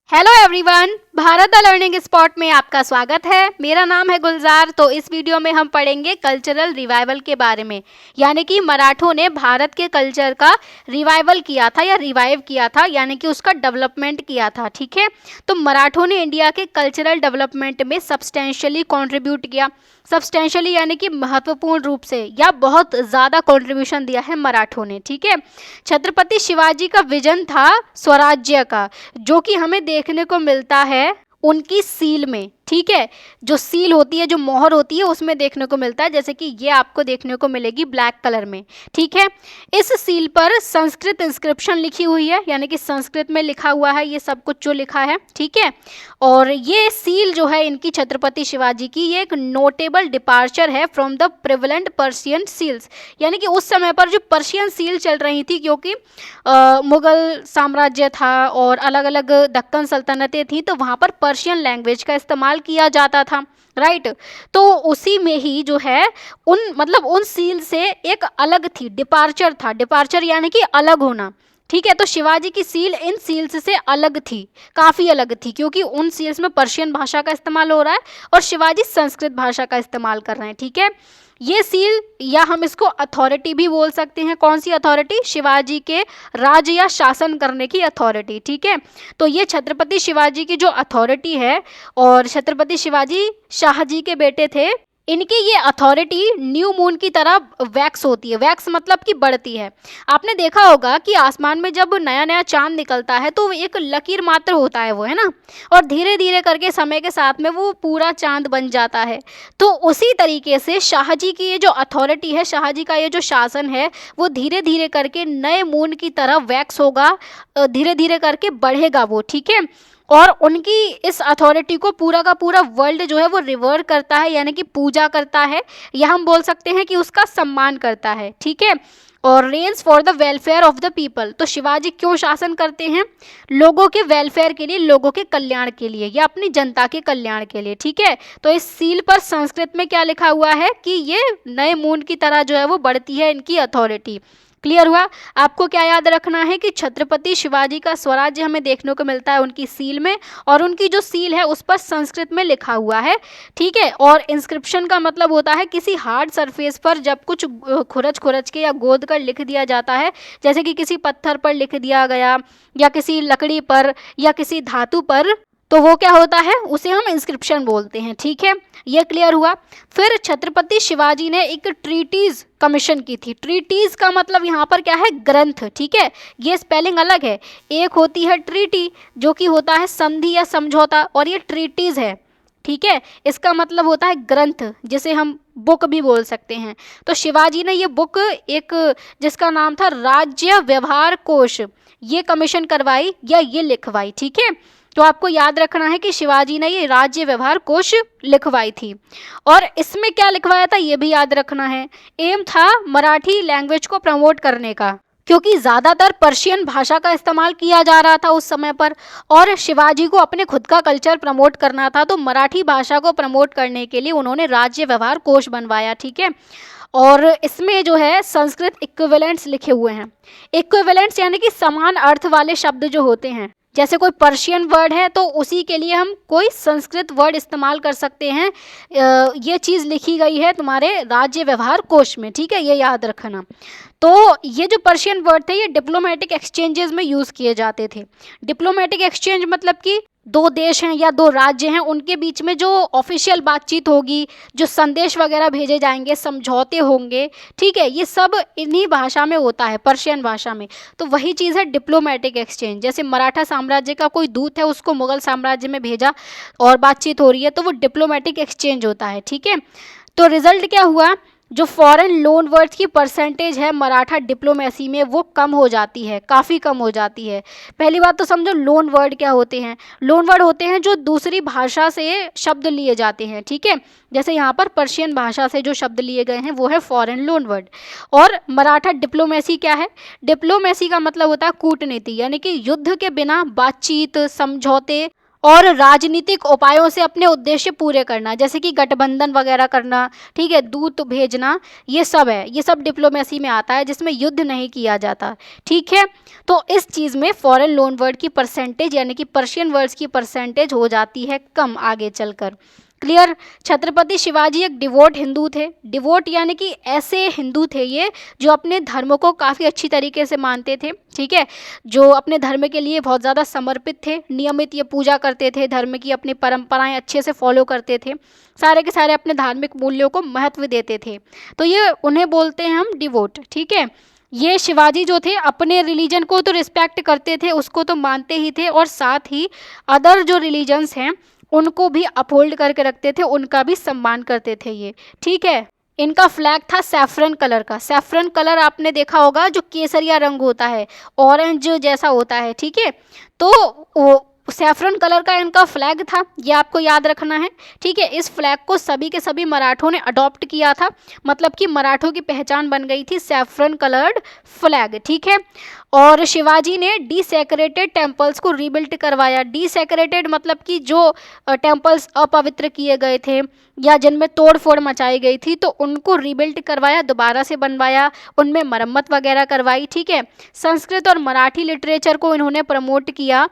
Hello everyone, Bharat the learning spot में आपका स्वागत है। मेरा नाम है गुलजार। तो इस वीडियो में हम पढ़ेंगे कल्चरल रिवाइवल के बारे में, यानी कि मराठों ने भारत के कल्चर का रिवाइवल किया था या रिवाइव किया था, यानी कि उसका डेवलपमेंट किया था। ठीक है, तो मराठों ने इंडिया के कल्चरल डेवलपमेंट में सब्सटेंशियली कंट्रीब्यूट किया। सब्सटेंशियली यानी कि महत्वपूर्ण रूप से या बहुत ज़्यादा कंट्रीब्यूशन दिया है मराठों ने। ठीक है, छत्रपति शिवाजी का विजन था स्वराज्य का, जो कि हमें देखने को मिलता है उनकी सील में। ठीक है, जो सील होती है, जो मोहर होती है, उसमें देखने को मिलता है, जैसे कि ये आपको देखने को मिलेगी ब्लैक कलर में। ठीक है, इस सील पर संस्कृत इंस्क्रिप्शन लिखी हुई है, यानी कि संस्कृत में लिखा हुआ है ये सब कुछ जो लिखा है। ठीक है, और ये सील जो है इनकी छत्रपति शिवाजी की, ये एक नोटेबल डिपार्चर है from the prevalent Persian seals, यानी कि उस समय पर जो पर्शियन सील चल रही थी, क्योंकि मुगल साम्राज्य था और अलग अलग दक्कन सल्तनतें थी, तो वहाँ पर पर्शियन लैंग्वेज का इस्तेमाल किया जाता था। राइट, तो उसी में ही जो है उन सील से एक अलग थी, डिपार्चर था। डिपार्चर यानी कि अलग होना। ठीक है, तो शिवाजी की सील इन सील्स से अलग थी, काफ़ी अलग थी, क्योंकि उन सील्स में पर्शियन भाषा का इस्तेमाल हो रहा है और शिवाजी संस्कृत भाषा का इस्तेमाल कर रहे हैं। ठीक है, ये सील, या हम इसको अथॉरिटी भी बोल सकते हैं। कौन सी अथॉरिटी? शिवाजी के राज या शासन करने की अथॉरिटी। ठीक है, तो ये छत्रपति शिवाजी की जो अथॉरिटी है, और छत्रपति शिवाजी शाह जी के बेटे थे, इनकी ये अथॉरिटी न्यू मून की तरह वैक्स होती है। वैक्स मतलब कि बढ़ती है। आपने देखा होगा कि आसमान में जब नया नया चांद निकलता है तो एक लकीर मात्र होता है वो, है ना, और धीरे धीरे करके समय के साथ में वो पूरा चांद बन जाता है। तो उसी तरीके से शाहजी की ये जो अथॉरिटी है, शाहजी का ये जो शासन है, वो धीरे धीरे करके नए मून की तरह वैक्स होगा, धीरे धीरे करके बढ़ेगा वो। ठीक है, और उनकी इस अथॉरिटी को पूरा का पूरा वर्ल्ड जो है वो रिवर करता है, यानी कि पूजा करता है, या हम बोल सकते हैं कि उसका सम्मान करता है। ठीक है, और reigns for the welfare of the people. तो शिवाजी क्यों शासन करते हैं? लोगों के वेलफेयर के लिए, लोगों के कल्याण के लिए, या अपनी जनता के कल्याण के लिए। ठीक है, तो इस सील पर संस्कृत में क्या लिखा हुआ है कि ये नए मून की तरह जो है वो बढ़ती है इनकी अथॉरिटी। क्लियर हुआ? आपको क्या याद रखना है कि छत्रपति शिवाजी का स्वराज्य हमें देखने को मिलता है उनकी सील में, और उनकी जो सील है उस पर संस्कृत में लिखा हुआ है। ठीक है, और इंस्क्रिप्शन का मतलब होता है किसी हार्ड सरफेस पर जब कुछ खुरच खुरच के या गोद कर लिख दिया जाता है, जैसे कि किसी पत्थर पर लिख दिया गया, या किसी लकड़ी पर, या किसी धातु पर, तो वो क्या होता है, उसे हम इंस्क्रिप्शन बोलते हैं। ठीक है, ये क्लियर हुआ। फिर छत्रपति शिवाजी ने एक ट्रीटीज कमीशन की थी। ट्रीटीज का मतलब यहाँ पर क्या है? ग्रंथ। ठीक है, ये स्पेलिंग अलग है। एक होती है ट्रीटी, जो कि होता है संधि या समझौता, और ये ट्रीटीज है। ठीक है, इसका मतलब होता है ग्रंथ, जिसे हम बुक भी बोल सकते हैं। तो शिवाजी ने ये बुक, एक जिसका नाम था राज्य व्यवहार कोश, ये कमीशन करवाई या ये लिखवाई। ठीक है, तो आपको याद रखना है कि शिवाजी ने ये राज्य व्यवहार कोश लिखवाई थी, और इसमें क्या लिखवाया था ये भी याद रखना है। एम था मराठी लैंग्वेज को प्रमोट करने का, क्योंकि ज़्यादातर पर्शियन भाषा का इस्तेमाल किया जा रहा था उस समय पर, और शिवाजी को अपने खुद का कल्चर प्रमोट करना था, तो मराठी भाषा को प्रमोट करने के लिए उन्होंने राज्य व्यवहार कोश बनवाया। ठीक है, और इसमें जो है संस्कृत इक्विवेलेंट्स लिखे हुए हैं। इक्विवेलेंट्स यानी कि समान अर्थ वाले शब्द जो होते हैं, जैसे कोई पर्शियन वर्ड है तो उसी के लिए हम कोई संस्कृत वर्ड इस्तेमाल कर सकते हैं। ये चीज़ लिखी गई है तुम्हारे राज्य व्यवहार कोश में। ठीक है, ये याद रखना। तो ये जो पर्शियन वर्ड थे ये डिप्लोमेटिक एक्सचेंजेस में यूज़ किए जाते थे। डिप्लोमेटिक एक्सचेंज मतलब कि दो देश हैं या दो राज्य हैं, उनके बीच में जो ऑफिशियल बातचीत होगी, जो संदेश वगैरह भेजे जाएंगे, समझौते होंगे, ठीक है, ये सब इन्हीं भाषा में होता है, पर्शियन भाषा में। तो वही चीज़ है डिप्लोमेटिक एक्सचेंज। जैसे मराठा साम्राज्य का कोई दूत है, उसको मुगल साम्राज्य में भेजा और बातचीत हो रही है, तो वो डिप्लोमेटिक एक्सचेंज होता है। ठीक है, तो रिजल्ट क्या हुआ? जो फॉरेन लोन वर्ड्स की परसेंटेज है मराठा डिप्लोमेसी में, वो कम हो जाती है, काफ़ी कम हो जाती है। पहली बात तो समझो लोन वर्ड क्या होते हैं। लोन वर्ड होते हैं जो दूसरी भाषा से शब्द लिए जाते हैं। ठीक है, जैसे यहाँ पर पर्शियन भाषा से जो शब्द लिए गए हैं वो है फॉरेन लोन वर्ड। और मराठा डिप्लोमेसी क्या है? डिप्लोमेसी का मतलब होता है कूटनीति, यानी कि युद्ध के बिना बातचीत, समझौते और राजनीतिक उपायों से अपने उद्देश्य पूरे करना, जैसे कि गठबंधन वगैरह करना, ठीक है, दूत भेजना, ये सब है, ये सब डिप्लोमेसी में आता है जिसमें युद्ध नहीं किया जाता, ठीक है। तो इस चीज़ में फॉरेन लोन वर्ड की परसेंटेज यानी कि पर्शियन वर्ड्स की परसेंटेज हो जाती है कम आगे चलकर। क्लियर। छत्रपति शिवाजी एक डिवोट हिंदू थे। डिवोट यानी कि ऐसे हिंदू थे ये जो अपने धर्म को काफ़ी अच्छी तरीके से मानते थे, ठीक है, जो अपने धर्म के लिए बहुत ज़्यादा समर्पित थे, नियमित ये पूजा करते थे, धर्म की अपनी परंपराएं अच्छे से फॉलो करते थे, सारे के सारे अपने धार्मिक मूल्यों को महत्व देते थे, तो ये उन्हें बोलते हैं हम डिवोट, ठीक है। ये शिवाजी जो थे अपने रिलीजन को तो रिस्पेक्ट करते थे, उसको तो मानते ही थे, और साथ ही अदर जो रिलीजन्स हैं उनको भी अपहोल्ड करके रखते थे, उनका भी सम्मान करते थे ये, ठीक है। इनका फ्लैग था सैफरन कलर का। सैफरन कलर आपने देखा होगा, जो केसरिया रंग होता है, ऑरेंज जैसा होता है, ठीक है, तो वो सैफरन कलर का इनका फ्लैग था, ये आपको याद रखना है, ठीक है। इस फ्लैग को सभी के सभी मराठों ने अडॉप्ट किया था, मतलब कि मराठों की पहचान बन गई थी सैफरन कलर्ड फ्लैग, ठीक है। और शिवाजी ने डिसेक्रेटेड टेम्पल्स को रीबिल्ड करवाया। डिसेक्रेटेड मतलब कि जो टेम्पल्स अपवित्र किए गए थे या जिनमें तोड़ फोड़ मचाई गई थी, तो उनको रीबिल्ड करवाया, दोबारा से बनवाया, उनमें मरम्मत वगैरह करवाई, ठीक है। संस्कृत और मराठी लिटरेचर को इन्होंने प्रमोट किया,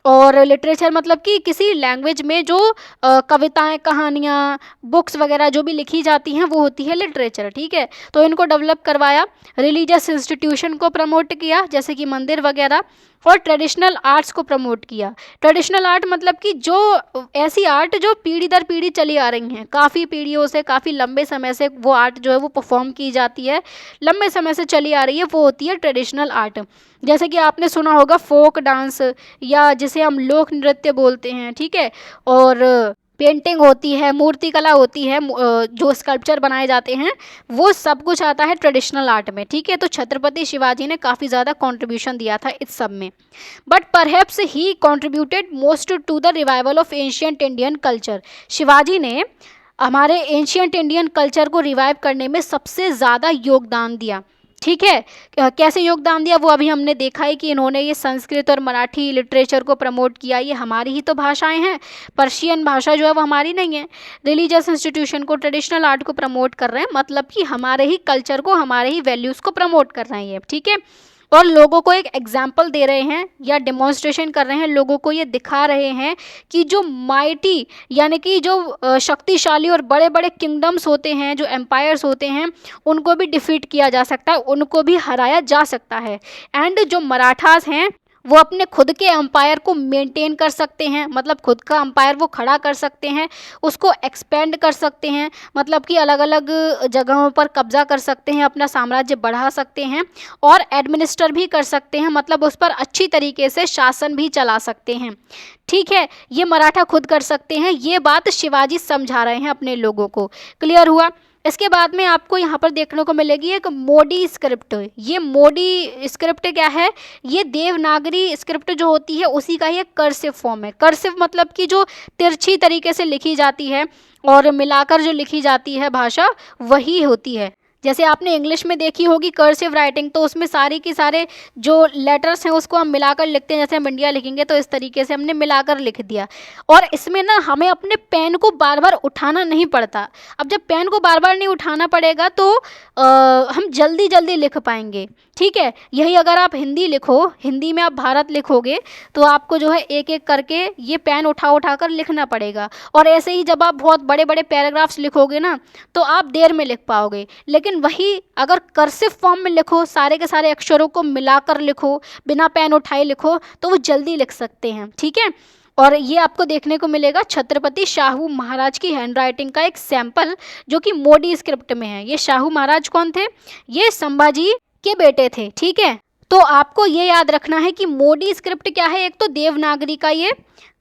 और लिटरेचर मतलब कि किसी लैंग्वेज में जो कविताएं, कहानियाँ, बुक्स वगैरह जो भी लिखी जाती हैं वो होती है लिटरेचर, ठीक है, तो इनको डेवलप करवाया। रिलीजियस इंस्टीट्यूशन को प्रमोट किया, जैसे कि मंदिर वगैरह, और ट्रेडिशनल आर्ट्स को प्रमोट किया। ट्रेडिशनल आर्ट मतलब कि जो ऐसी आर्ट जो पीढ़ी दर पीढ़ी चली आ रही हैं, काफ़ी पीढ़ियों से, काफ़ी लंबे समय से वो आर्ट जो है वो परफॉर्म की जाती है, लंबे समय से चली आ रही है, वो होती है ट्रेडिशनल आर्ट। जैसे कि आपने सुना होगा फोक डांस, या जिसे हम लोक नृत्य बोलते हैं, ठीक है, और पेंटिंग होती है, मूर्ति कला होती है, जो स्कल्पचर बनाए जाते हैं, वो सब कुछ आता है ट्रेडिशनल आर्ट में, ठीक है। तो छत्रपति शिवाजी ने काफ़ी ज़्यादा कंट्रीब्यूशन दिया था इस सब में, but perhaps he contributed most to the revival of ancient Indian culture. Shivaji ने हमारे एंशियंट इंडियन कल्चर को रिवाइव करने में सबसे ज़्यादा योगदान दिया, ठीक है। कैसे योगदान दिया वो अभी हमने देखा है कि इन्होंने ये संस्कृत और मराठी लिटरेचर को प्रमोट किया, ये हमारी ही तो भाषाएं हैं, पर्शियन भाषा जो है वो हमारी नहीं है। रिलीजियस इंस्टीट्यूशन को, ट्रेडिशनल आर्ट को प्रमोट कर रहे हैं, मतलब कि हमारे ही कल्चर को, हमारे ही वैल्यूज़ को प्रमोट कर रहे हैं ये, ठीक है। और लोगों को एक एग्जाम्पल दे रहे हैं या डेमोन्स्ट्रेशन कर रहे हैं, लोगों को ये दिखा रहे हैं कि जो माइटी यानी कि जो शक्तिशाली और बड़े बड़े किंगडम्स होते हैं, जो एम्पायर्स होते हैं, उनको भी डिफीट किया जा सकता है, उनको भी हराया जा सकता है। एंड जो मराठास हैं वो अपने खुद के एम्पायर को मेंटेन कर सकते हैं, मतलब खुद का एम्पायर वो खड़ा कर सकते हैं, उसको एक्सपेंड कर सकते हैं, मतलब कि अलग अलग जगहों पर कब्जा कर सकते हैं, अपना साम्राज्य बढ़ा सकते हैं, और एडमिनिस्टर भी कर सकते हैं, मतलब उस पर अच्छी तरीके से शासन भी चला सकते हैं, ठीक है। ये मराठा खुद कर सकते हैं, ये बात शिवाजी समझा रहे हैं अपने लोगों को। क्लियर हुआ। इसके बाद में आपको यहाँ पर देखने को मिलेगी एक मोडी स्क्रिप्ट। ये मोडी स्क्रिप्ट क्या है, ये देवनागरी स्क्रिप्ट जो होती है उसी का ही कर्सिव फॉर्म है। कर्सिव मतलब कि जो तिरछी तरीके से लिखी जाती है और मिलाकर जो लिखी जाती है भाषा, वही होती है। जैसे आपने इंग्लिश में देखी होगी कर्सिव राइटिंग, तो उसमें सारे के सारे जो लेटर्स हैं उसको हम मिलाकर लिखते हैं, जैसे हम इंडिया लिखेंगे तो इस तरीके से हमने मिलाकर लिख दिया। और इसमें ना हमें अपने पेन को बार बार उठाना नहीं पड़ता। अब जब पेन को बार बार नहीं उठाना पड़ेगा तो हम जल्दी जल्दी लिख पाएंगे, ठीक है। यही अगर आप हिंदी लिखो, हिंदी में आप भारत लिखोगे तो आपको जो है एक एक करके ये पेन उठा उठा कर लिखना पड़ेगा, और ऐसे ही जब आप बहुत बड़े बड़े पैराग्राफ्स लिखोगे ना तो आप देर में लिख पाओगे। लेकिन वही अगर कर्सिव फॉर्म में लिखो, सारे के सारे अक्षरों को मिलाकर लिखो, बिना पेन उठाए लिखो, तो वो जल्दी लिख सकते हैं, ठीक है। और ये आपको देखने को मिलेगा छत्रपति शाहू महाराज की हैंडराइटिंग का एक सैंपल, जो कि मोडी स्क्रिप्ट में है। ये शाहू महाराज कौन थे, ये संभाजी के बेटे थे, ठीक है। तो आपको ये याद रखना है कि मोडी स्क्रिप्ट क्या है, एक तो देवनागरी का ये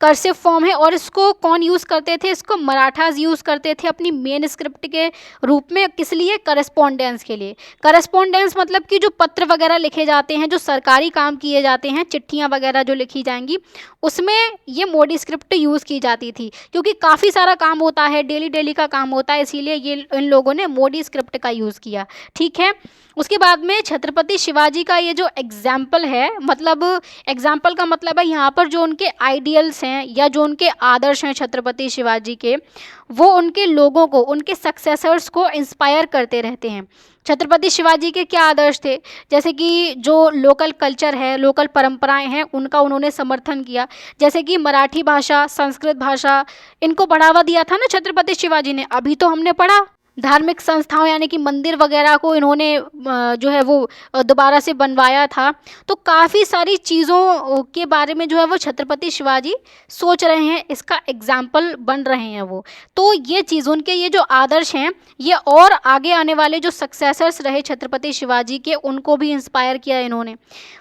कर्सिव फॉर्म है, और इसको कौन यूज़ करते थे, इसको मराठास यूज़ करते थे अपनी मेन स्क्रिप्ट के रूप में। किस लिए, करस्पॉन्डेंस के लिए। करस्पॉन्डेंस मतलब कि जो पत्र वगैरह लिखे जाते हैं, जो सरकारी काम किए जाते हैं, चिट्ठियाँ वगैरह जो लिखी जाएंगी, उसमें ये मोडी स्क्रिप्ट यूज़ की जाती थी, क्योंकि काफ़ी सारा काम होता है, डेली डेली का काम होता है, इसीलिए ये इन लोगों ने मोडी स्क्रिप्ट का यूज़ किया, ठीक है। उसके बाद में छत्रपति शिवाजी का ये जो एग्जाम्पल है, मतलब एग्जाम्पल का मतलब है यहाँ पर जो उनके आइडियल्स हैं या जो उनके आदर्श हैं छत्रपति शिवाजी के, वो उनके लोगों को, उनके सक्सेसर्स को इंस्पायर करते रहते हैं। छत्रपति शिवाजी के क्या आदर्श थे, जैसे कि जो लोकल कल्चर है, लोकल परंपराएं हैं, उनका उन्होंने समर्थन किया। जैसे कि मराठी भाषा, संस्कृत भाषा, इनको बढ़ावा दिया था ना छत्रपति शिवाजी ने। अभी तो हमने पढ़ा धार्मिक संस्थाओं यानी कि मंदिर वगैरह को इन्होंने जो है वो दोबारा से बनवाया था। तो काफ़ी सारी चीज़ों के बारे में जो है वो छत्रपति शिवाजी सोच रहे हैं, इसका एग्जाम्पल बन रहे हैं वो। तो ये चीज़, उनके ये जो आदर्श हैं, ये और आगे आने वाले जो सक्सेसर्स रहे छत्रपति शिवाजी के, उनको भी इंस्पायर किया इन्होंने।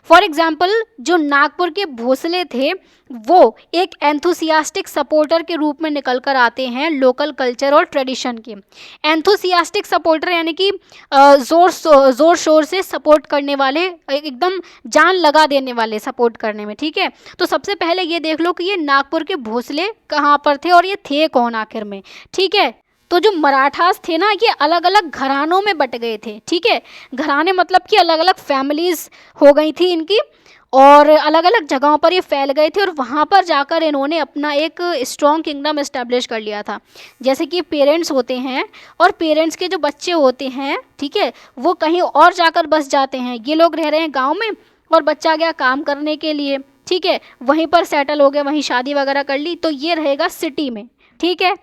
फॉर एग्जाम्पल जो नागपुर के भोसले थे, वो एक एंथुसियास्टिक सपोर्टर के रूप में निकल कर आते हैं लोकल कल्चर और ट्रेडिशन के। एंथुसियास्टिक सपोर्टर यानी कि ज़ोर शोर से सपोर्ट करने वाले, एकदम जान लगा देने वाले सपोर्ट करने में, ठीक है। तो सबसे पहले ये देख लो कि ये नागपुर के भोसले कहाँ पर थे और ये थे कौन आखिर में, ठीक है। तो जो मराठास थे ना, ये अलग अलग घरानों में बट गए थे, ठीक है। घराने मतलब कि अलग अलग फैमिलीज़ हो गई थी इनकी, और अलग अलग जगहों पर ये फैल गए थे, और वहाँ पर जाकर इन्होंने अपना एक स्ट्रॉन्ग किंगडम इस्टेब्लिश कर लिया था। जैसे कि पेरेंट्स होते हैं और पेरेंट्स के जो बच्चे होते हैं, ठीक है, वो कहीं और जाकर बस जाते हैं। ये लोग रह रहे हैं गांव में और बच्चा गया काम करने के लिए, ठीक है, वहीं पर सेटल हो गए, वहीं शादी वगैरह कर ली, तो ये रहेगा सिटी में, ठीक है।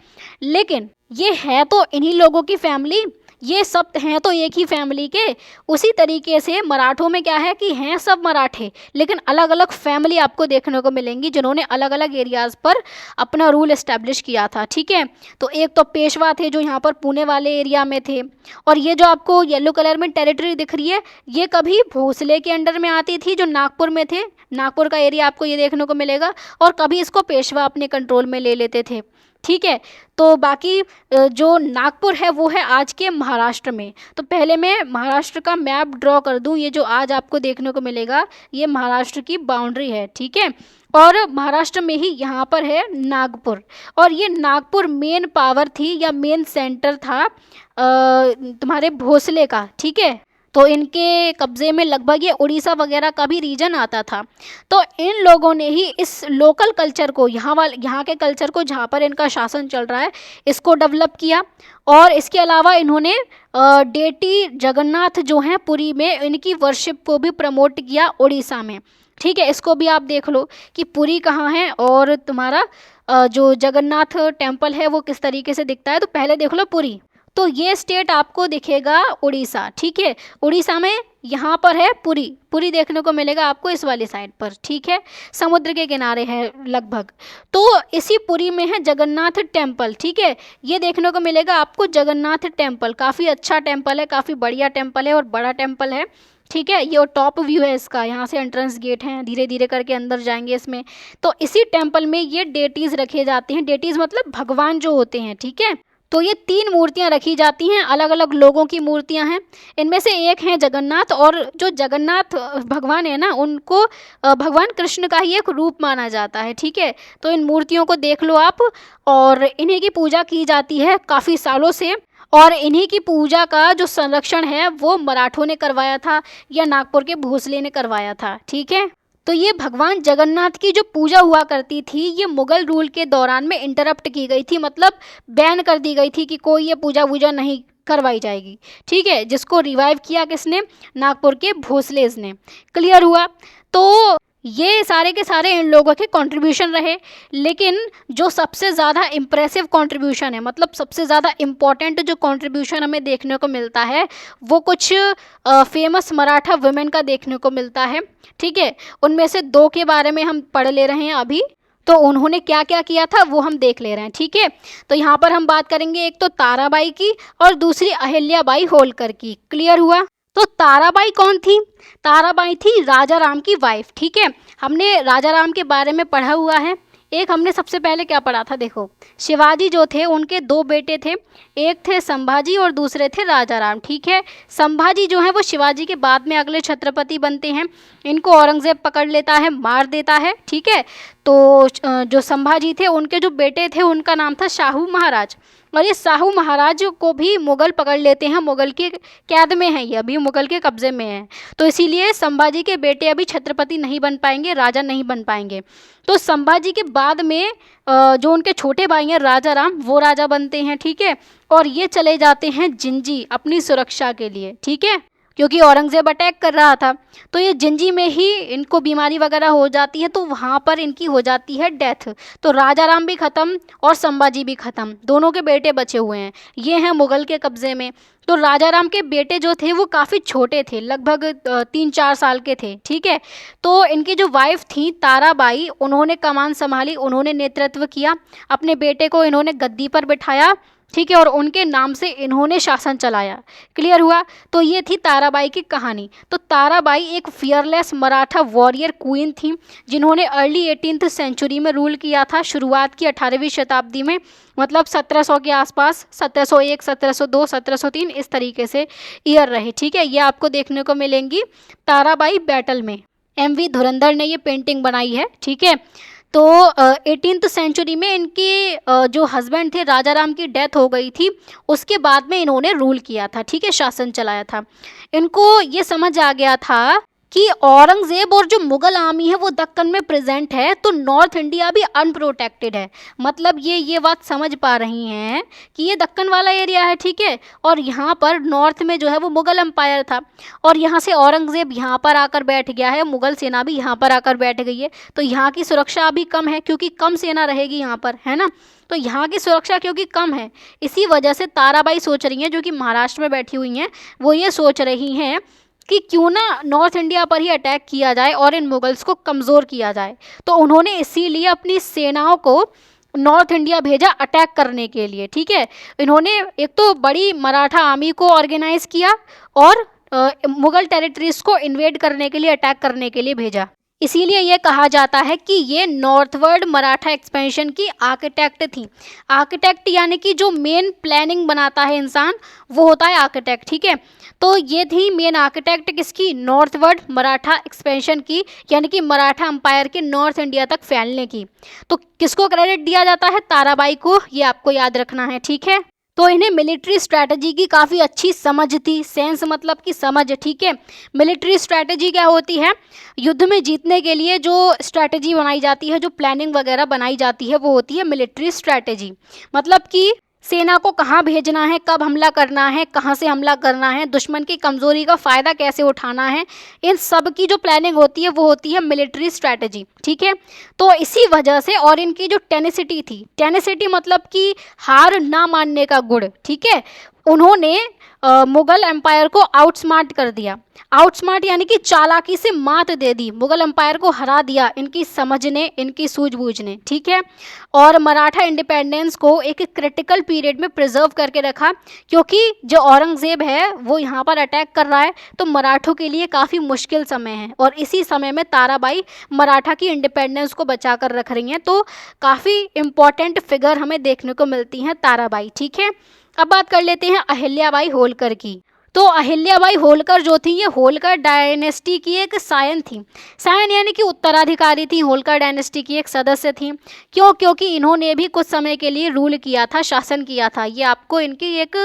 लेकिन ये है तो इन्हीं लोगों की फैमिली, ये सब हैं तो एक ही फैमिली के। उसी तरीके से मराठों में क्या है कि हैं सब मराठे, लेकिन अलग अलग फैमिली आपको देखने को मिलेंगी जिन्होंने अलग अलग एरियाज़ पर अपना रूल इस्टेब्लिश किया था, ठीक है। तो एक तो पेशवा थे जो यहाँ पर पुणे वाले एरिया में थे, और ये जो आपको येलो कलर में टेरिटरी दिख रही है, ये कभी भोसले के अंडर में आती थी जो नागपुर में थे, नागपुर का एरिया आपको ये देखने को मिलेगा, और कभी इसको पेशवा अपने कंट्रोल में ले लेते थे, ठीक है। तो बाकी जो नागपुर है वो है आज के महाराष्ट्र में। तो पहले मैं महाराष्ट्र का मैप ड्रॉ कर दूं, ये जो आज आपको देखने को मिलेगा ये महाराष्ट्र की बाउंड्री है, ठीक है। और महाराष्ट्र में ही यहाँ पर है नागपुर, और ये नागपुर मेन पावर थी या मेन सेंटर था तुम्हारे भोसले का, ठीक है। तो इनके कब्ज़े में लगभग ये उड़ीसा वगैरह का भी रीजन आता था। तो इन लोगों ने ही इस लोकल कल्चर को, यहाँ के कल्चर को जहाँ पर इनका शासन चल रहा है, इसको डेवलप किया। और इसके अलावा इन्होंने डेटी जगन्नाथ जो हैं पुरी में, इनकी वर्शिप को भी प्रमोट किया उड़ीसा में, ठीक है। इसको भी आप देख लो कि पुरी कहाँ है और तुम्हारा जो जगन्नाथ टेम्पल है वो किस तरीके से दिखता है। तो पहले देख लो पुरी, तो ये स्टेट आपको दिखेगा उड़ीसा, ठीक है। उड़ीसा में यहाँ पर है पुरी, पुरी देखने को मिलेगा आपको इस वाली साइड पर, ठीक है, समुद्र के किनारे है लगभग। तो इसी पुरी में है जगन्नाथ टेम्पल, ठीक है। ये देखने को मिलेगा आपको जगन्नाथ टेम्पल, काफ़ी अच्छा टेम्पल है, काफ़ी बढ़िया टेम्पल है और बड़ा टेम्पल है, ठीक है। ये टॉप व्यू है इसका, यहाँ से एंट्रेंस गेट है, धीरे धीरे करके अंदर जाएंगे इसमें। तो इसी टेम्पल में ये डेटीज़ रखे जाते हैं, डेटीज़ मतलब भगवान जो होते हैं, ठीक है। तो ये 3 मूर्तियां रखी जाती हैं, अलग अलग लोगों की मूर्तियां हैं। इनमें से एक है जगन्नाथ, और जो जगन्नाथ भगवान है ना, उनको भगवान कृष्ण का ही एक रूप माना जाता है, ठीक है। तो इन मूर्तियों को देख लो आप, और इन्हीं की पूजा की जाती है काफ़ी सालों से, और इन्हीं की पूजा का जो संरक्षण है वो मराठों ने करवाया था या नागपुर के भोसले ने करवाया था, ठीक है। तो ये भगवान जगन्नाथ की जो पूजा हुआ करती थी, ये मुगल रूल के दौरान में इंटरप्ट की गई थी, मतलब बैन कर दी गई थी कि कोई ये पूजा वूजा नहीं करवाई जाएगी, ठीक है। जिसको रिवाइव किया किसने, नागपुर के भोसलेज ने। क्लियर हुआ। तो ये सारे के सारे इन लोगों के कंट्रीब्यूशन रहे, लेकिन जो सबसे ज़्यादा इम्प्रेसिव कंट्रीब्यूशन है, मतलब सबसे ज़्यादा इम्पॉर्टेंट जो कंट्रीब्यूशन हमें देखने को मिलता है, वो कुछ फेमस मराठा वुमेन का देखने को मिलता है, ठीक है। उनमें से 2 के बारे में हम पढ़ ले रहे हैं अभी, तो उन्होंने क्या क्या किया था वो हम देख ले रहे हैं, ठीक है। तो यहाँ पर हम बात करेंगे एक तो ताराबाई की और दूसरी अहिल्याबाई होलकर की। क्लियर हुआ। तो ताराबाई कौन थी? ताराबाई थी राजा राम की वाइफ, ठीक है। हमने राजा राम के बारे में पढ़ा हुआ है। एक हमने सबसे पहले क्या पढ़ा था, देखो, शिवाजी जो थे उनके 2 बेटे थे, एक थे संभाजी और दूसरे थे राजा राम, ठीक है। संभाजी जो है वो शिवाजी के बाद में अगले छत्रपति बनते हैं। इनको औरंगजेब पकड़ लेता है, मार देता है, ठीक है। तो जो संभाजी थे उनके जो बेटे थे उनका नाम था शाहू महाराज, और ये शाहू महाराज को भी मुग़ल पकड़ लेते हैं, मुग़ल की कैद में हैं, ये अभी मुग़ल के कब्ज़े में हैं। तो इसीलिए संभाजी के बेटे अभी छत्रपति नहीं बन पाएंगे, राजा नहीं बन पाएंगे। तो संभाजी के बाद में जो उनके छोटे भाई हैं राजा राम, वो राजा बनते हैं, ठीक है। और ये चले जाते हैं जिंजी अपनी सुरक्षा के लिए, ठीक है, क्योंकि औरंगज़ेब अटैक कर रहा था। तो ये जिंजी में ही इनको बीमारी वगैरह हो जाती है, तो वहाँ पर इनकी हो जाती है डेथ। तो राजा राम भी ख़त्म और संभाजी भी ख़त्म, दोनों के बेटे बचे हुए हैं, ये हैं मुग़ल के कब्ज़े में। तो राजा राम के बेटे जो थे वो काफ़ी छोटे थे, लगभग 3-4 साल के थे, ठीक है। तो इनकी जो वाइफ थी ताराबाई, उन्होंने कमान संभाली, उन्होंने नेतृत्व किया, अपने बेटे को इन्होंने गद्दी पर बिठाया, ठीक है, और उनके नाम से इन्होंने शासन चलाया। क्लियर हुआ। तो ये थी ताराबाई की कहानी। तो ताराबाई एक फियरलेस मराठा वॉरियर क्वीन थी, जिन्होंने अर्ली 18th सेंचुरी में रूल किया था, शुरुआत की 18वीं शताब्दी में, मतलब 1700 के आसपास, 1701, 1702, 1703 इस तरीके से ईयर रहे, ठीक है। ये आपको देखने को मिलेंगी ताराबाई बैटल में। MV धुरंधर ने ये पेंटिंग बनाई है, ठीक है। तो 18th सेंचुरी में इनके जो हस्बैंड थे राजा राम की डेथ हो गई थी, उसके बाद में इन्होंने रूल किया था, ठीक है, शासन चलाया था। इनको ये समझ आ गया था कि औरंगज़ेब और जो मुग़ल आर्मी है वो दक्कन में प्रेजेंट है, तो नॉर्थ इंडिया भी अनप्रोटेक्टेड है। मतलब ये बात समझ पा रही हैं कि ये दक्कन वाला एरिया है, ठीक है, और यहाँ पर नॉर्थ में जो है वो मुग़ल एम्पायर था, और यहाँ से औरंगज़ेब यहाँ पर आकर बैठ गया है, मुग़ल सेना भी यहाँ पर आकर बैठ गई है। तो यहाँ की सुरक्षा अभी कम है, क्योंकि कम सेना रहेगी यहाँ पर, है ना। तो यहाँ की सुरक्षा क्योंकि कम है, इसी वजह से ताराबाई सोच रही हैं, जो कि महाराष्ट्र में बैठी हुई हैं, वो ये सोच रही हैं कि क्यों ना नॉर्थ इंडिया पर ही अटैक किया जाए और इन मुगल्स को कमज़ोर किया जाए। तो उन्होंने इसीलिए अपनी सेनाओं को नॉर्थ इंडिया भेजा अटैक करने के लिए, ठीक है। इन्होंने एक तो बड़ी मराठा आर्मी को ऑर्गेनाइज़ किया और मुग़ल टेरिटरीज़ को इन्वेड करने के लिए, अटैक करने के लिए भेजा। इसीलिए ये कहा जाता है कि ये नॉर्थवर्ड मराठा एक्सपेंशन की आर्किटेक्ट थी। आर्किटेक्ट यानी कि जो मेन प्लानिंग बनाता है इंसान, वो होता है आर्किटेक्ट, ठीक है। तो ये थी मेन आर्किटेक्ट किसकी, नॉर्थवर्ड मराठा एक्सपेंशन की, यानी कि मराठा एम्पायर के नॉर्थ इंडिया तक फैलने की। तो किसको क्रेडिट दिया जाता है, ताराबाई को, ये आपको याद रखना है, ठीक है। तो इन्हें मिलिट्री स्ट्रैटेजी की काफ़ी अच्छी समझ थी, सेंस मतलब कि समझ, ठीक है। मिलिट्री स्ट्रैटेजी क्या होती है, युद्ध में जीतने के लिए जो स्ट्रैटेजी बनाई जाती है, जो प्लानिंग वगैरह बनाई जाती है, वो होती है मिलिट्री स्ट्रैटेजी। मतलब कि सेना को कहाँ भेजना है, कब हमला करना है, कहाँ से हमला करना है, दुश्मन की कमज़ोरी का फ़ायदा कैसे उठाना है, इन सब की जो प्लानिंग होती है वो होती है मिलिट्री स्ट्रैटेजी, ठीक है। तो इसी वजह से, और इनकी जो टेनेसिटी थी, टेनेसिटी मतलब कि हार ना मानने का गुण, ठीक है, उन्होंने मुग़ल एम्पायर को आउटस्मार्ट कर दिया। आउटस्मार्ट यानी कि चालाकी से मात दे दी, मुग़ल एम्पायर को हरा दिया इनकी समझ ने, इनकी सूझबूझ ने, ठीक है। और मराठा इंडिपेंडेंस को एक क्रिटिकल पीरियड में प्रिजर्व करके रखा, क्योंकि जो औरंगज़ेब है वो यहाँ पर अटैक कर रहा है, तो मराठों के लिए काफ़ी मुश्किल समय है, और इसी समय में ताराबाई मराठा की इंडिपेंडेंस को बचा कर रख रही हैं। तो काफ़ी इम्पॉर्टेंट फिगर हमें देखने को मिलती हैं ताराबाई, ठीक है। अब बात कर लेते हैं अहिल्याबाई होलकर की। तो अहिल्याबाई होलकर जो थी, ये होलकर डायनेस्टी की एक सायन थी। सायन यानी कि उत्तराधिकारी थी, होलकर डायनेस्टी की एक सदस्य थी। क्यों, क्योंकि इन्होंने भी कुछ समय के लिए रूल किया था, शासन किया था। ये आपको इनकी एक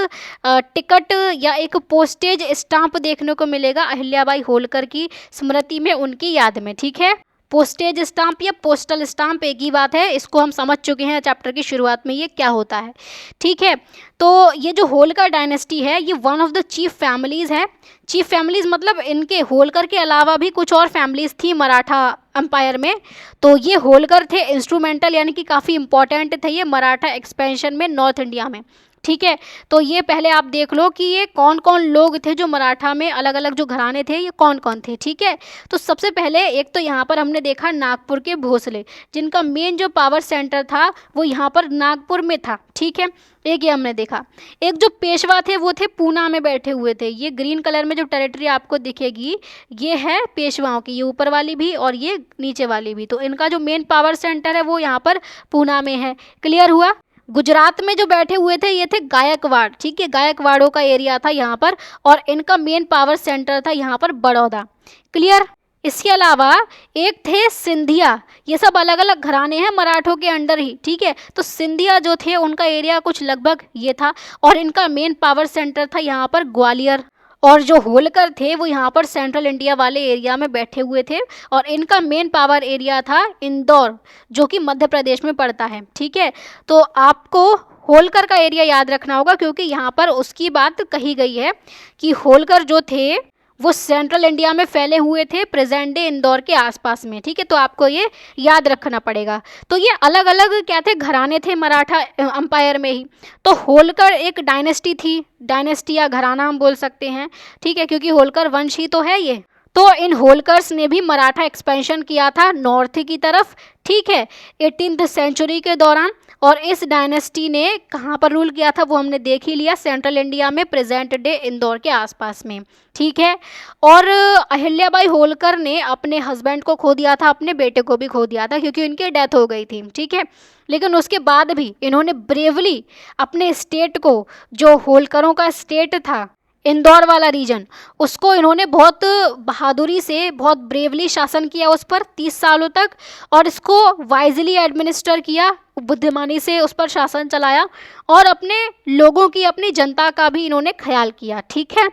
टिकट या एक पोस्टेज स्टाम्प देखने को मिलेगा अहिल्याबाई होलकर की स्मृति में, उनकी याद में, ठीक है। पोस्टेज स्टाम्प या पोस्टल स्टाम्प एक ही बात है, इसको हम समझ चुके हैं चैप्टर की शुरुआत में ये क्या होता है, ठीक है। तो ये जो होलकर डायनेस्टी है, ये one of the chief families है। चीफ फैमिलीज़ मतलब इनके होलकर के अलावा भी कुछ और फैमिलीज़ थी मराठा एम्पायर में। तो ये होलकर थे इंस्ट्रूमेंटल, यानी कि काफ़ी इंपॉर्टेंट थे ये मराठा एक्सपेंशन में नॉर्थ इंडिया में, ठीक है। तो ये पहले आप देख लो कि ये कौन कौन लोग थे जो मराठा में, अलग अलग जो घराने थे, ये कौन कौन थे, ठीक है। तो सबसे पहले एक तो यहाँ पर हमने देखा नागपुर के भोसले, जिनका मेन जो पावर सेंटर था वो यहाँ पर नागपुर में था, ठीक है। एक ये हमने देखा। एक जो पेशवा थे वो थे पूना में बैठे हुए थे। ये ग्रीन कलर में जो टेरिटरी आपको दिखेगी, ये है पेशवाओं की, ये ऊपर वाली भी और ये नीचे वाली भी। तो इनका जो मेन पावर सेंटर है वो यहाँ पर पूना में है। क्लियर हुआ। गुजरात में जो बैठे हुए थे ये थे गायकवाड़, ठीक है, गायकवाड़ों का एरिया था यहाँ पर, और इनका मेन पावर सेंटर था यहाँ पर बड़ौदा। क्लियर। इसके अलावा एक थे सिंधिया, ये सब अलग अलग घराने हैं मराठों के अंडर ही, ठीक है। तो सिंधिया जो थे उनका एरिया कुछ लगभग ये था, और इनका मेन पावर सेंटर था यहाँ पर ग्वालियर। और जो होलकर थे वो यहाँ पर सेंट्रल इंडिया वाले एरिया में बैठे हुए थे, और इनका मेन पावर एरिया था इंदौर, जो कि मध्य प्रदेश में पड़ता है, ठीक है। तो आपको होलकर का एरिया याद रखना होगा, क्योंकि यहाँ पर उसकी बात कही गई है कि होलकर जो थे वो सेंट्रल इंडिया में फैले हुए थे, प्रेजेंट डे इंदौर के आसपास में, ठीक है। तो आपको ये याद रखना पड़ेगा। तो ये अलग अलग क्या थे, घराने थे मराठा अंपायर में ही। तो होलकर एक डायनेस्टी थी, डायनेस्टी या घराना हम बोल सकते हैं, ठीक है, क्योंकि होलकर वंश ही तो है ये। तो इन होलकर्स ने भी मराठा एक्सपेंशन किया था नॉर्थ की तरफ, ठीक है, 18th सेंचुरी के दौरान। और इस डायनेस्टी ने कहाँ पर रूल किया था वो हमने देख ही लिया, सेंट्रल इंडिया में, प्रेजेंट डे इंदौर के आसपास में, ठीक है। और अहिल्याबाई होलकर ने अपने हस्बैंड को खो दिया था, अपने बेटे को भी खो दिया था, क्योंकि उनकी डेथ हो गई थी, ठीक है। लेकिन उसके बाद भी इन्होंने ब्रेवली अपने स्टेट को, जो होलकरों का स्टेट था इंदौर वाला रीजन, उसको इन्होंने बहुत बहादुरी से, बहुत ब्रेवली शासन किया उस पर 30 सालों तक, और इसको वाइजली एडमिनिस्टर किया, बुद्धिमानी से उस पर शासन चलाया, और अपने लोगों की, अपनी जनता का भी इन्होंने ख्याल किया, ठीक है।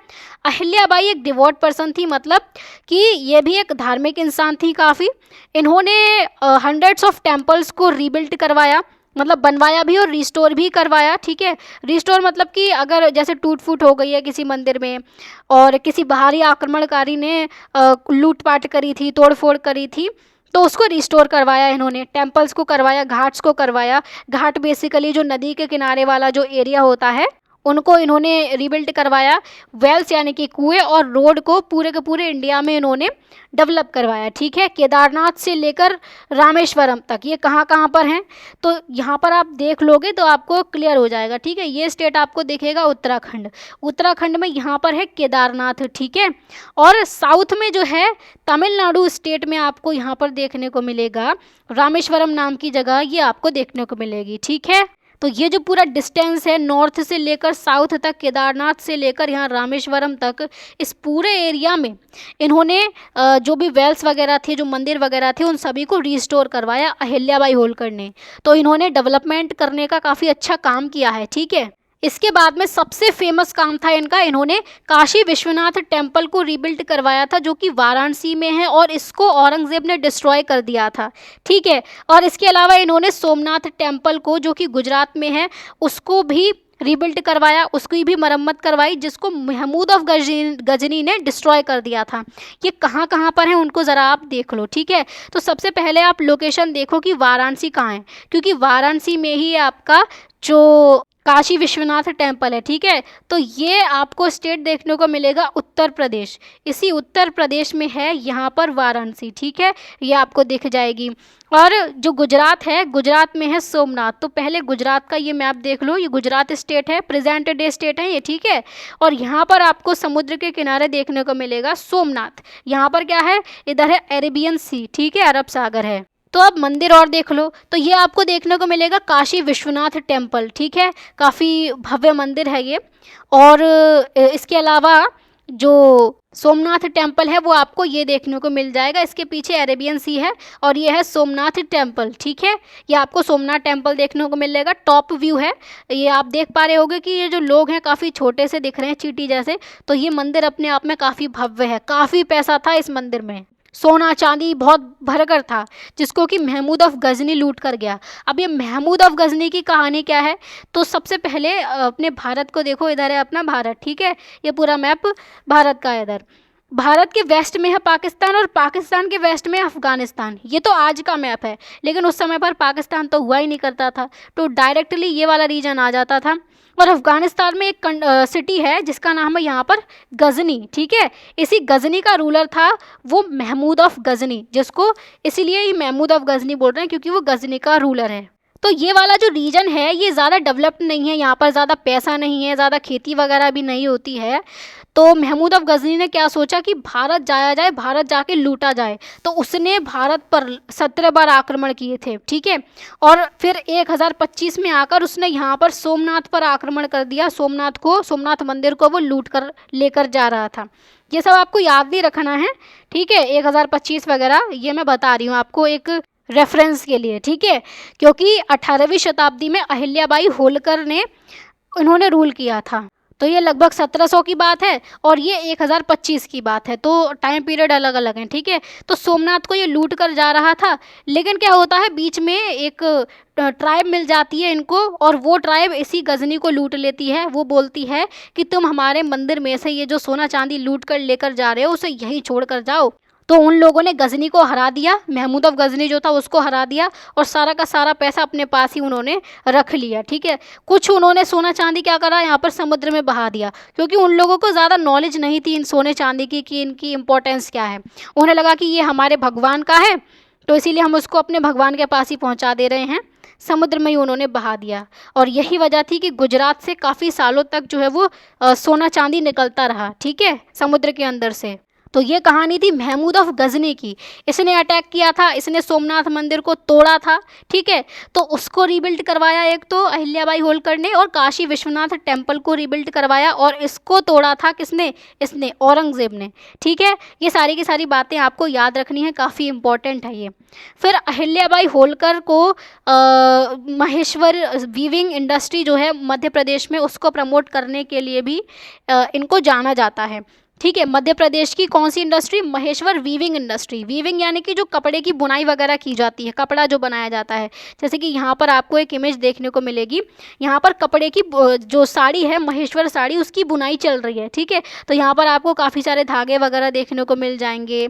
अहिल्याबाई एक डिवोट पर्सन थी, मतलब कि ये भी एक धार्मिक इंसान थी काफ़ी। इन्होंने हंड्रेड्स ऑफ टेम्पल्स को रीबिल्ड करवाया, मतलब बनवाया भी और रिस्टोर भी करवाया, ठीक है। रिस्टोर मतलब कि अगर जैसे टूट फूट हो गई है किसी मंदिर में, और किसी बाहरी आक्रमणकारी ने लूटपाट करी थी, तोड़ फोड़ करी थी, तो उसको रिस्टोर करवाया इन्होंने, टेम्पल्स को करवाया, घाट्स को करवाया। घाट बेसिकली जो नदी के किनारे वाला जो एरिया होता है उनको इन्होंने रिबिल्ड करवाया। वेल्स यानी कि कुएं, और रोड को पूरे के पूरे इंडिया में इन्होंने डेवलप करवाया, ठीक है। केदारनाथ से लेकर रामेश्वरम तक ये कहाँ कहाँ पर हैं, तो यहाँ पर आप देख लोगे तो आपको क्लियर हो जाएगा, ठीक है। ये स्टेट आपको दिखेगा उत्तराखंड, उत्तराखंड में यहाँ पर है केदारनाथ, ठीक है। और साउथ में जो है तमिलनाडु स्टेट में आपको यहाँ पर देखने को मिलेगा रामेश्वरम नाम की जगह, ये आपको देखने को मिलेगी, ठीक है। तो ये जो पूरा डिस्टेंस है नॉर्थ से लेकर साउथ तक, केदारनाथ से लेकर यहाँ रामेश्वरम तक, इस पूरे एरिया में इन्होंने जो भी वेल्स वगैरह थे, जो मंदिर वगैरह थे, उन सभी को रिस्टोर करवाया अहिल्याबाई होलकर ने। तो इन्होंने डेवलपमेंट करने का काफ़ी अच्छा काम किया है, ठीक है। इसके बाद में सबसे फेमस काम था इनका, इन्होंने काशी विश्वनाथ टेम्पल को रीबिल्ड करवाया था, जो कि वाराणसी में है, और इसको औरंगजेब ने डिस्ट्रॉय कर दिया था, ठीक है। और इसके अलावा इन्होंने सोमनाथ टेम्पल को, जो कि गुजरात में है, उसको भी रीबिल्ड करवाया, उसकी भी मरम्मत करवाई, जिसको महमूद ऑफ गजनी ने डिस्ट्रॉय कर दिया था। ये कहाँ कहाँ पर हैं उनको ज़रा आप देख लो, ठीक है। तो सबसे पहले आप लोकेशन देखो कि वाराणसी कहाँ है, क्योंकि वाराणसी में ही आपका जो काशी विश्वनाथ टेम्पल है, ठीक है। तो ये आपको स्टेट देखने को मिलेगा उत्तर प्रदेश, इसी उत्तर प्रदेश में है यहाँ पर वाराणसी, ठीक है, ये आपको दिख जाएगी। और जो गुजरात है, गुजरात में है सोमनाथ। तो पहले गुजरात का ये मैप देख लो, ये गुजरात स्टेट है, प्रेजेंट डे स्टेट है ये, ठीक है। और यहाँ पर आपको समुद्र के किनारे देखने को मिलेगा सोमनाथ। यहाँ पर क्या है, इधर है अरेबियन सी, ठीक है, अरब सागर है। तो अब मंदिर और देख लो, तो ये आपको देखने को मिलेगा काशी विश्वनाथ टेम्पल, ठीक है, काफ़ी भव्य मंदिर है ये। और इसके अलावा जो सोमनाथ टेम्पल है वो आपको ये देखने को मिल जाएगा, इसके पीछे अरेबियन सी है, और ये है सोमनाथ टेम्पल, ठीक है। ये आपको सोमनाथ टेम्पल देखने को मिलेगा, टॉप व्यू है, ये आप देख पा रहे होगे कि ये जो लोग हैं काफ़ी छोटे से दिख रहे हैं, चींटी जैसे। तो ये मंदिर अपने आप में काफ़ी भव्य है, काफ़ी पैसा था इस मंदिर में, सोना चांदी बहुत भरकर था, जिसको कि महमूद ऑफ गजनी लूट कर गया। अब ये महमूद ऑफ गजनी की कहानी क्या है, तो सबसे पहले अपने भारत को देखो, इधर है अपना भारत, ठीक है, ये पूरा मैप भारत का है। इधर भारत के वेस्ट में है पाकिस्तान, और पाकिस्तान के वेस्ट में अफगानिस्तान। ये तो आज का मैप है, लेकिन उस समय पर पाकिस्तान तो हुआ ही नहीं करता था, तो डायरेक्टली ये वाला रीजन आ जाता था। और अफगानिस्तान में एक सिटी है जिसका नाम है यहाँ पर गजनी, ठीक है। इसी गजनी का रूलर था वो महमूद ऑफ गजनी, जिसको इसीलिए ही महमूद ऑफ गजनी बोल रहे हैं क्योंकि वो गजनी का रूलर है। तो ये वाला जो रीजन है ये ज़्यादा डेवलप्ड नहीं है, यहाँ पर ज़्यादा पैसा नहीं है, ज़्यादा खेती वगैरह भी नहीं होती है। तो महमूद अफ गजनी ने क्या सोचा कि भारत जाया जाए, भारत जाके लूटा जाए। तो उसने भारत पर 17 बार आक्रमण किए थे, ठीक है। और फिर 1025 में आकर उसने यहाँ पर सोमनाथ पर आक्रमण कर दिया। सोमनाथ मंदिर को वो लूट कर लेकर जा रहा था। ये सब आपको याद नहीं रखना है, ठीक है। 1025 वगैरह ये मैं बता रही हूँ आपको एक रेफरेंस के लिए, ठीक है। क्योंकि 18वीं शताब्दी में अहिल्याबाई होलकर ने इन्होंने रूल किया था। तो ये लगभग 1700 की बात है और ये 1025 की बात है, तो टाइम पीरियड अलग अलग हैं, ठीक है। तो सोमनाथ को ये लूट कर जा रहा था, लेकिन क्या होता है बीच में एक ट्राइब मिल जाती है इनको, और वो ट्राइब इसी गजनी को लूट लेती है। वो बोलती है कि तुम हमारे मंदिर में से ये जो सोना चांदी लूट कर लेकर जा रहे हो उसे यहीं छोड़ कर जाओ। तो उन लोगों ने गजनी को हरा दिया, महमूद अफ गजनी जो था उसको हरा दिया, और सारा का सारा पैसा अपने पास ही उन्होंने रख लिया, ठीक है। कुछ उन्होंने सोना चांदी क्या करा, यहाँ पर समुद्र में बहा दिया, क्योंकि उन लोगों को ज़्यादा नॉलेज नहीं थी इन सोने चांदी की कि इनकी इम्पोर्टेंस क्या है। उन्हें लगा कि ये हमारे भगवान का है, तो इसीलिए हम उसको अपने भगवान के पास ही पहुँचा दे रहे हैं। समुद्र में ही उन्होंने बहा दिया, और यही वजह थी कि गुजरात से काफ़ी सालों तक जो है वो सोना चांदी निकलता रहा, ठीक है, समुद्र के अंदर से। तो ये कहानी थी महमूद अफ गजनी की। इसने अटैक किया था, इसने सोमनाथ मंदिर को तोड़ा था, ठीक है। तो उसको रीबिल्ड करवाया एक तो अहिल्याबाई होलकर ने, और काशी विश्वनाथ टेम्पल को रीबिल्ड करवाया, और इसको तोड़ा था किसने, इसने औरंगज़ेब ने, ठीक है। ये सारी की सारी बातें आपको याद रखनी है, काफ़ी इंपॉर्टेंट है ये। फिर अहिल्याबाई होलकर को महेश्वर वीविंग इंडस्ट्री जो है मध्य प्रदेश में, उसको प्रमोट करने के लिए भी इनको जाना जाता है, ठीक है। मध्य प्रदेश की कौन सी industry, Maheshwar weaving industry. Weaving यानी कि जो कपड़े की बुनाई वगैरह की जाती है, कपड़ा जो बनाया जाता है। जैसे कि यहाँ पर आपको एक इमेज देखने को मिलेगी, यहाँ पर कपड़े की जो साड़ी है, महेश्वर साड़ी, उसकी बुनाई चल रही है, ठीक है। तो यहाँ पर आपको काफ़ी सारे धागे वगैरह देखने को मिल जाएंगे,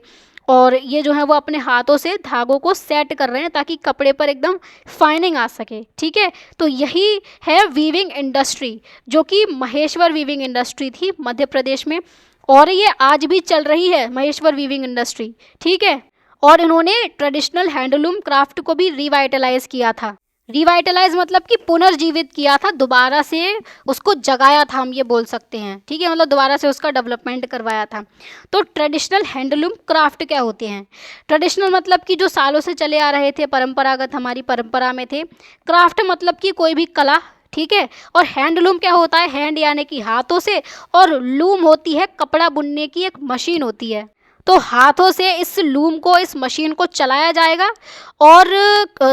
और ये जो है वो अपने हाथों से धागों को सेट कर रहे हैं ताकि कपड़े पर एकदम फाइनिंग आ सके, ठीक है। तो यही है वीविंग इंडस्ट्री, जो कि महेश्वर वीविंग इंडस्ट्री थी मध्य प्रदेश में, और ये आज भी चल रही है महेश्वर वीविंग इंडस्ट्री, ठीक है। और इन्होंने ट्रेडिशनल हैंडलूम क्राफ्ट को भी रिवाइटलाइज किया था। रिवाइटलाइज मतलब कि पुनर्जीवित किया था, दोबारा से उसको जगाया था, हम ये बोल सकते हैं, ठीक है। मतलब दोबारा से उसका डेवलपमेंट करवाया था। तो ट्रेडिशनल हैंडलूम क्राफ्ट क्या होते हैं, ट्रेडिशनल मतलब कि जो सालों से चले आ रहे थे, परंपरागत हमारी परंपरा में थे। क्राफ्ट मतलब कि कोई भी कला, ठीक है। और हैंडलूम क्या होता है, हैंड यानी कि हाथों से, और लूम होती है कपड़ा बुनने की एक मशीन होती है। तो हाथों से इस लूम को, इस मशीन को चलाया जाएगा और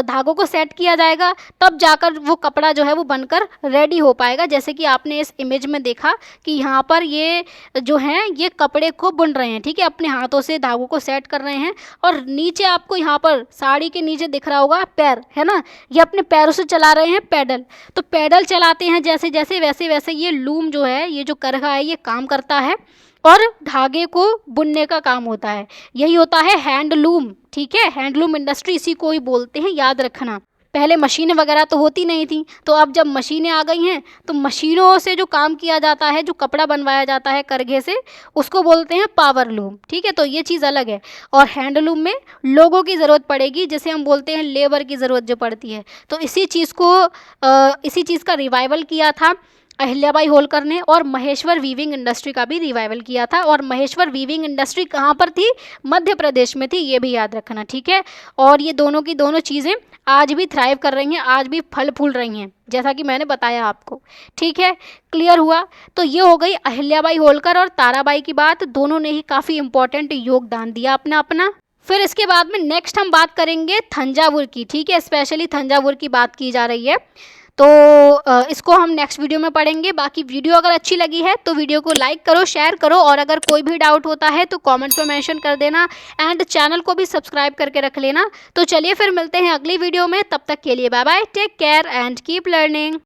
धागों को सेट किया जाएगा, तब जाकर वो कपड़ा जो है वो बनकर रेडी हो पाएगा। जैसे कि आपने इस इमेज में देखा कि यहाँ पर ये जो हैं ये कपड़े को बुन रहे हैं, ठीक है, अपने हाथों से धागों को सेट कर रहे हैं। और नीचे आपको यहाँ पर साड़ी के नीचे दिख रहा होगा पैर, है ना, ये अपने पैरों से चला रहे हैं पैडल। तो पैडल चलाते हैं जैसे जैसे, वैसे वैसे ये लूम जो है, ये जो करघा है, ये काम करता है और धागे को बुनने का काम होता है। यही होता है हैंडलूम, ठीक है। हैंडलूम इंडस्ट्री इसी को ही बोलते हैं, याद रखना। पहले मशीनें वगैरह तो होती नहीं थी, तो अब जब मशीनें आ गई हैं तो मशीनों से जो काम किया जाता है, जो कपड़ा बनवाया जाता है करघे से, उसको बोलते हैं पावर लूम, ठीक है। तो ये चीज़ अलग है। और हैंडलूम में लोगों की ज़रूरत पड़ेगी, जैसे हम बोलते हैं लेबर की ज़रूरत जो पड़ती है। तो इसी चीज़ का रिवाइवल किया था अहिल्याबाई होलकर ने, और महेश्वर वीविंग इंडस्ट्री का भी रिवाइवल किया था। और महेश्वर वीविंग इंडस्ट्री कहाँ पर थी, मध्य प्रदेश में थी, ये भी याद रखना, ठीक है। और ये दोनों की दोनों चीज़ें आज भी थ्राइव कर रही हैं, आज भी फल फूल रही हैं, जैसा कि मैंने बताया आपको, ठीक है। क्लियर हुआ। तो ये हो गई अहिल्याबाई होलकर और ताराबाई की बात, दोनों ने ही काफ़ी इंपॉर्टेंट योगदान दिया अपना अपना। फिर इसके बाद में नेक्स्ट हम बात करेंगे थंजावुर की, ठीक है। स्पेशली थंजावुर की बात की जा रही है, तो इसको हम नेक्स्ट वीडियो में पढ़ेंगे। बाकी वीडियो अगर अच्छी लगी है तो वीडियो को लाइक करो, शेयर करो, और अगर कोई भी डाउट होता है तो कमेंट में मेंशन कर देना, एंड चैनल को भी सब्सक्राइब करके रख लेना। तो चलिए फिर मिलते हैं अगली वीडियो में, तब तक के लिए bye bye, take care and keep learning.